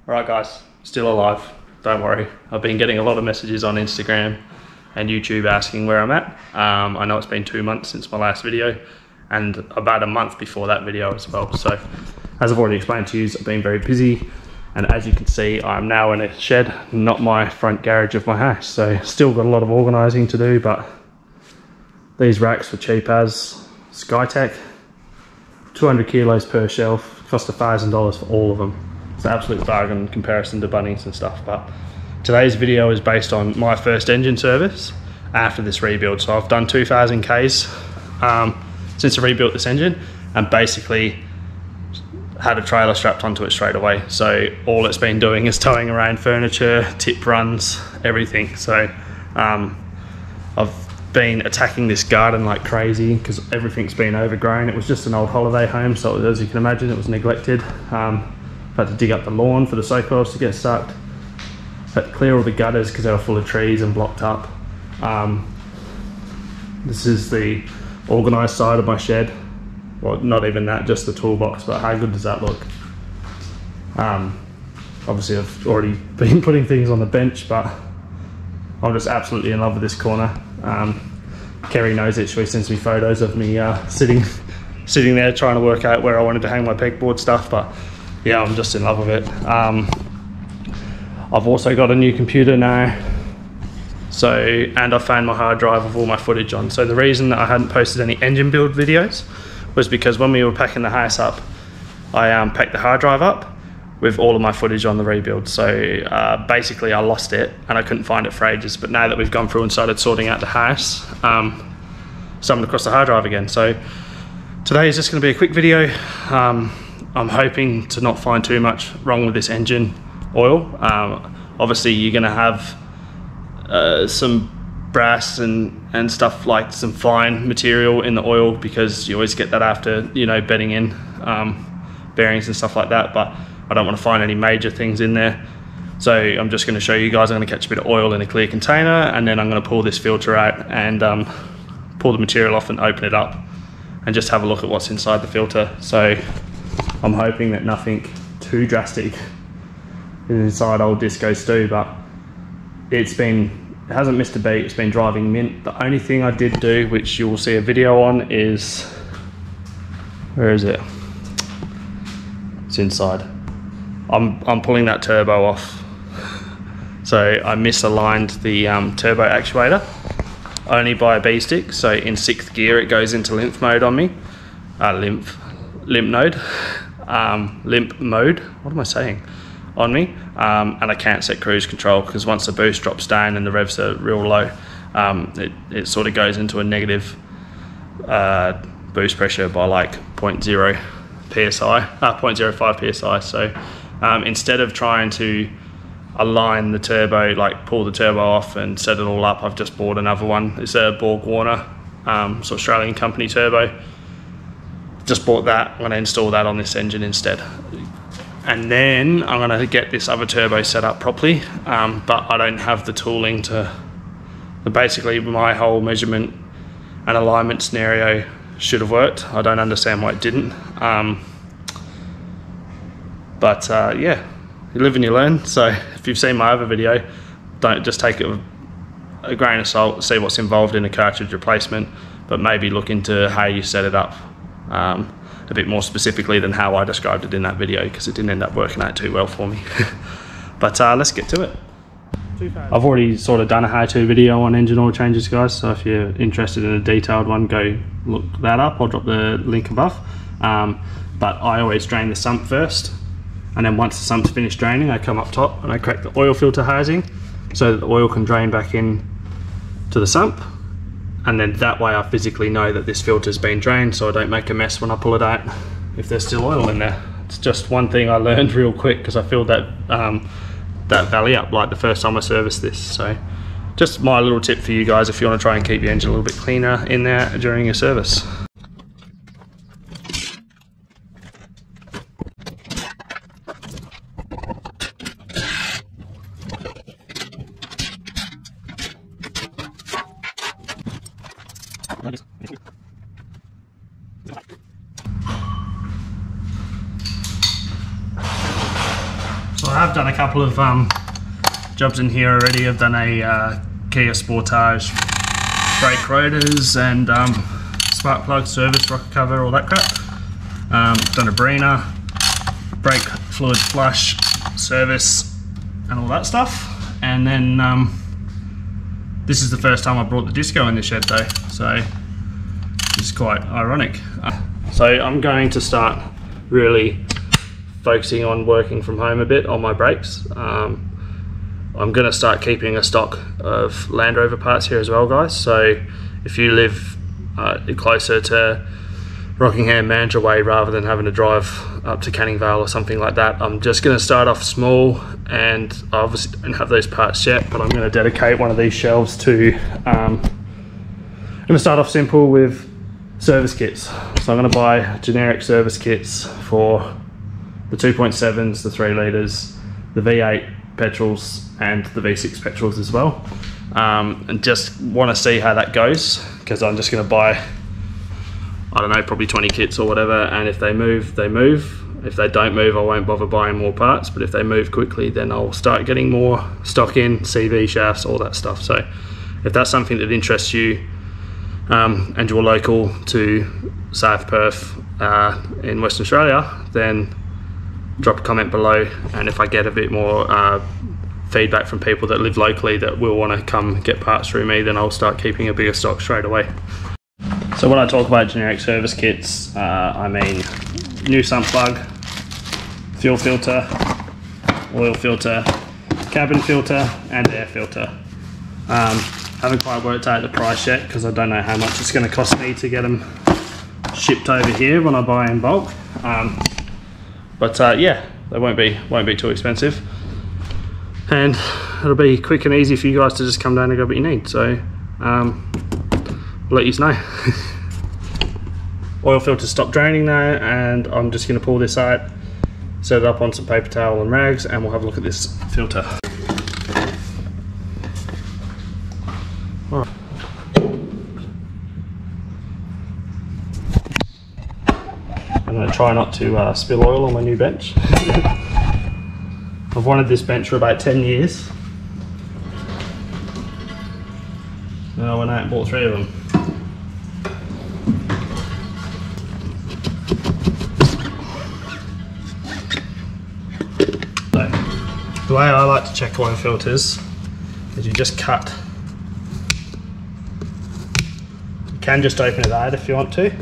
Alright guys, still alive, don't worry. I've been getting a lot of messages on Instagram and YouTube asking where I'm at. I know it's been 2 months since my last video and about a month before that video as well. So as I've already explained to you, I've been very busy, and as you can see, I'm now in a shed, not my front garage of my house. So still got a lot of organising to do, but these racks were cheap as Skytech, 200 kilos per shelf, cost $1,000 for all of them. It's an absolute bargain in comparison to Bunnings and stuff. But today's video is based on my first engine service after this rebuild. So I've done 2,000 Ks since I rebuilt this engine, and basically had a trailer strapped onto it straight away. So all it's been doing is towing around furniture, tip runs, everything. So I've been attacking this garden like crazy because everything's been overgrown. It was just an old holiday home, so as you can imagine, it was neglected. I've had to dig up the lawn for the soap wells to get sucked. Had to clear all the gutters because they were full of trees and blocked up. This is the organised side of my shed. Well, not even that, just the toolbox, but how good does that look? Obviously I've already been putting things on the bench, but I'm just absolutely in love with this corner. Kerry knows it, she sends me photos of me sitting there trying to work out where I wanted to hang my pegboard stuff, but yeah, I'm just in love with it. I've also got a new computer now, and I found my hard drive with all my footage on. So the reason that I hadn't posted any engine build videos was because when we were packing the house up, I packed the hard drive up with all of my footage on the rebuild. So basically I lost it and I couldn't find it for ages. But now that we've gone through and started sorting out the house, stumbled across the hard drive again. So today is just going to be a quick video. I'm hoping to not find too much wrong with this engine oil. Obviously you're going to have some brass and stuff, like some fine material in the oil, because you always get that after, you know, bedding in bearings and stuff like that, but I don't want to find any major things in there. So I'm just going to show you guys. I'm going to catch a bit of oil in a clear container, and then I'm going to pull this filter out and pull the material off and open it up and just have a look at what's inside the filter. So I'm hoping that nothing too drastic is inside old Disco Stu, but it hasn't missed a beat. It's been driving mint. The only thing I did do, which you will see a video on, is, where is it? It's inside. I'm pulling that turbo off. So I misaligned the turbo actuator only by a B-stick. So in 6th gear it goes into limp mode on me. Limp mode. What am I saying? On me, and I can't set cruise control because once the boost drops down and the revs are real low, it sort of goes into a negative boost pressure by like 0.0 psi, 0.05 psi. So instead of trying to align the turbo, like pull the turbo off and set it all up, I've just bought another one. It's a Borg Warner, it's Australian company turbo. Just bought that. I'm going to install that on this engine instead. And then I'm going to get this other turbo set up properly, but I don't have the tooling to, basically my whole measurement and alignment scenario should have worked. I don't understand why it didn't. Yeah, you live and you learn. So if you've seen my other video, don't just take it with a grain of salt, see what's involved in a cartridge replacement, but maybe look into how you set it up a bit more specifically than how I described it in that video, because it didn't end up working out too well for me. But let's get to it. I've already sort of done a how-to video on engine oil changes, guys, so if you're interested in a detailed one, go look that up. I'll drop the link above. But I always drain the sump first, and then once the sump's finished draining, I come up top and I crack the oil filter housing so that the oil can drain back in to the sump. And then that way I physically know that this filter's been drained, so I don't make a mess when I pull it out if there's still oil in there. It's just one thing I learned real quick because I filled that valley up like the first time I serviced this. So just my little tip for you guys if you want to try and keep your engine a little bit cleaner in there during your service. So I have done a couple of jobs in here already. I've done a Kia Sportage brake rotors and spark plug service, rocker cover, all that crap. Done a Brina, brake fluid flush service and all that stuff. And then this is the first time I brought the disco in the shed though, so it's quite ironic. So I'm going to start really focusing on working from home a bit on my brakes. I'm going to start keeping a stock of Land Rover parts here as well, guys. So if you live closer to Rockingham, Mandurah Way, rather than having to drive up to Canning Vale or something like that, I'm just going to start off small, and I obviously don't have those parts yet, but I'm going to dedicate one of these shelves to, I'm going to start off simple with service kits. So I'm going to buy generic service kits for the 2.7s, the 3 litres, the V8 petrols and the V6 petrols as well, and just want to see how that goes, because I'm just going to buy, I don't know, probably 20 kits or whatever, and if they move, they move. If they don't move, I won't bother buying more parts, but if they move quickly, then I'll start getting more stock in, CV shafts, all that stuff. So if that's something that interests you, and you're local to South Perth in Western Australia, then drop a comment below, and if I get a bit more feedback from people that live locally that will want to come get parts through me, then I'll start keeping a bigger stock straight away. So when I talk about generic service kits, I mean new sump plug, fuel filter, oil filter, cabin filter and air filter. Haven't quite worked out the price yet because I don't know how much it's going to cost me to get them shipped over here when I buy in bulk. But yeah, they won't be too expensive, and it'll be quick and easy for you guys to just come down and grab what you need. So I'll let you know. Oil filter stopped draining now, and I'm just going to pull this out, set it up on some paper towel and rags, and we'll have a look at this filter. All right. I'm going to try not to spill oil on my new bench. I've wanted this bench for about 10 years. And I went out and bought 3 of them. So, the way I like to check oil filters is you just cut. You can just open it out if you want to.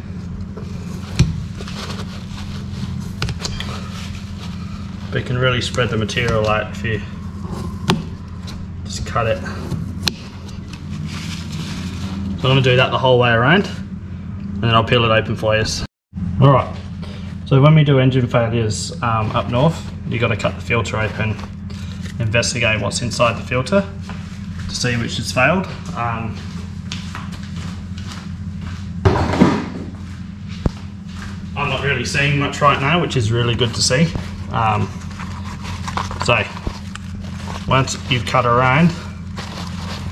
But you can really spread the material out if you just cut it. So I'm going to do that the whole way around, and then I'll peel it open for you. Alright, so when we do engine failures up north, you've got to cut the filter open, investigate what's inside the filter to see which has failed. I'm not really seeing much right now, which is really good to see. So once you've cut around,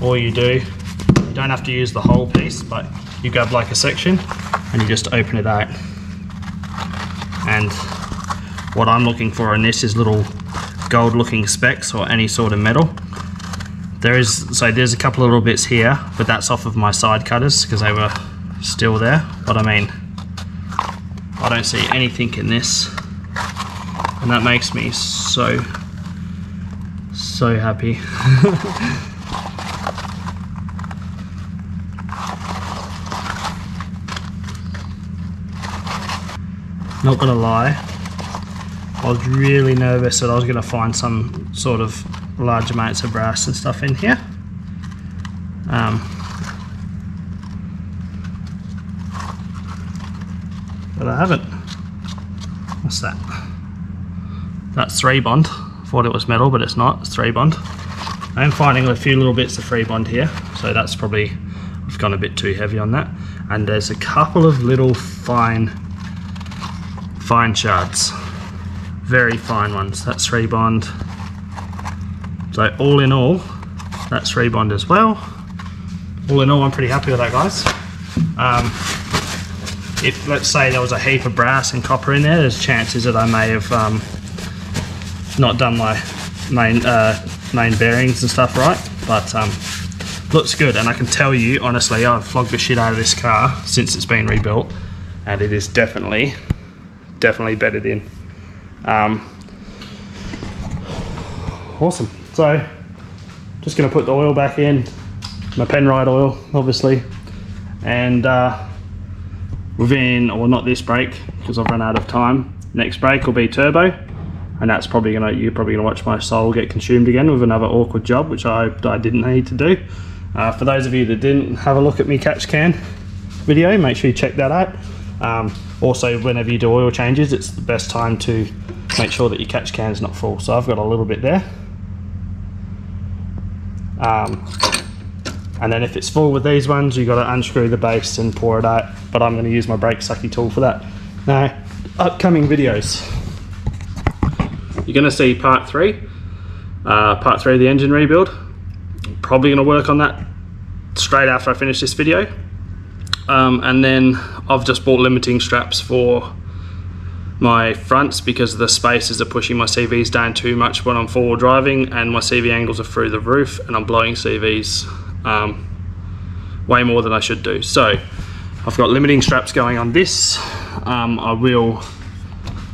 all you do, you don't have to use the whole piece, but you grab like a section and you just open it out. And what I'm looking for in this is little gold looking specks or any sort of metal. There's a couple of little bits here, but that's off of my side cutters because they were still there. But I mean, I don't see anything in this, and that makes me so happy. Not gonna lie, I was really nervous that I was gonna find some sort of large amounts of brass and stuff in here. But I haven't. What's that? That's 3 bond. I thought it was metal, but it's not. It's 3 bond. I am finding a few little bits of 3 bond here, so that's probably, I've gone a bit too heavy on that. And there's a couple of little fine shards, very fine ones. That's 3 bond. So all in all, that's 3 bond as well. All in all, I'm pretty happy with that, guys. If, let's say, there was a heap of brass and copper in there, there's chances that I may have not done my main bearings and stuff right, but looks good. And I can tell you honestly, I've flogged the shit out of this car since it's been rebuilt, and it is definitely bedded in. Awesome. So just going to put the oil back in, my Penrite oil obviously, and within, or not this brake because I've run out of time, next brake will be turbo, and that's probably gonna, you're probably gonna watch my soul get consumed again with another awkward job, which I didn't need to do. For those of you that didn't have a look at me catch can video, make sure you check that out. Also, whenever you do oil changes, it's the best time to make sure that your catch can's not full. So I've got a little bit there. And then if it's full with these ones, you've got to unscrew the base and pour it out, but I'm going to use my brake sucky tool for that. Now, upcoming videos, you're going to see part 3 of the engine rebuild. Probably going to work on that straight after I finish this video. And then I've just bought limiting straps for my fronts because the spacers are pushing my CVs down too much when I'm forward driving, and my CV angles are through the roof, and I'm blowing CVs way more than I should do. So I've got limiting straps going on this. I will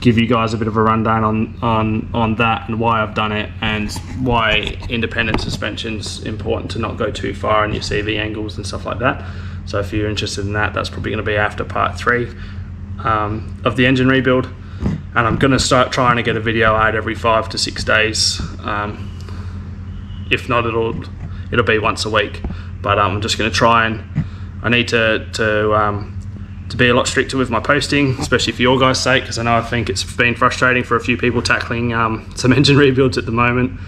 give you guys a bit of a rundown on that and why I've done it, and why independent suspension's important to not go too far in your CV angles and stuff like that. So if you're interested in that, that's probably going to be after part 3 of the engine rebuild. And I'm going to start trying to get a video out every 5 to 6 days. If not, it'll be once a week. But I'm just going to try, and I need to be a lot stricter with my posting, especially for your guys' sake, because I think it's been frustrating for a few people tackling some engine rebuilds at the moment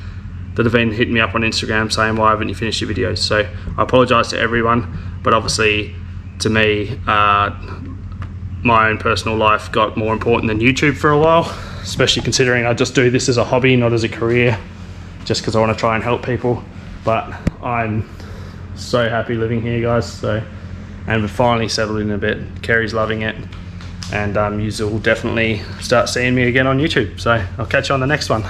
that have been hitting me up on Instagram saying, why haven't you finished your videos? So I apologise to everyone, but obviously to me, my own personal life got more important than YouTube for a while, especially considering I just do this as a hobby, not as a career, just because I want to try and help people. But I'm so happy living here, guys. So, and we've finally settled in a bit. Kerry's loving it, and you will definitely start seeing me again on YouTube. So I'll catch you on the next one.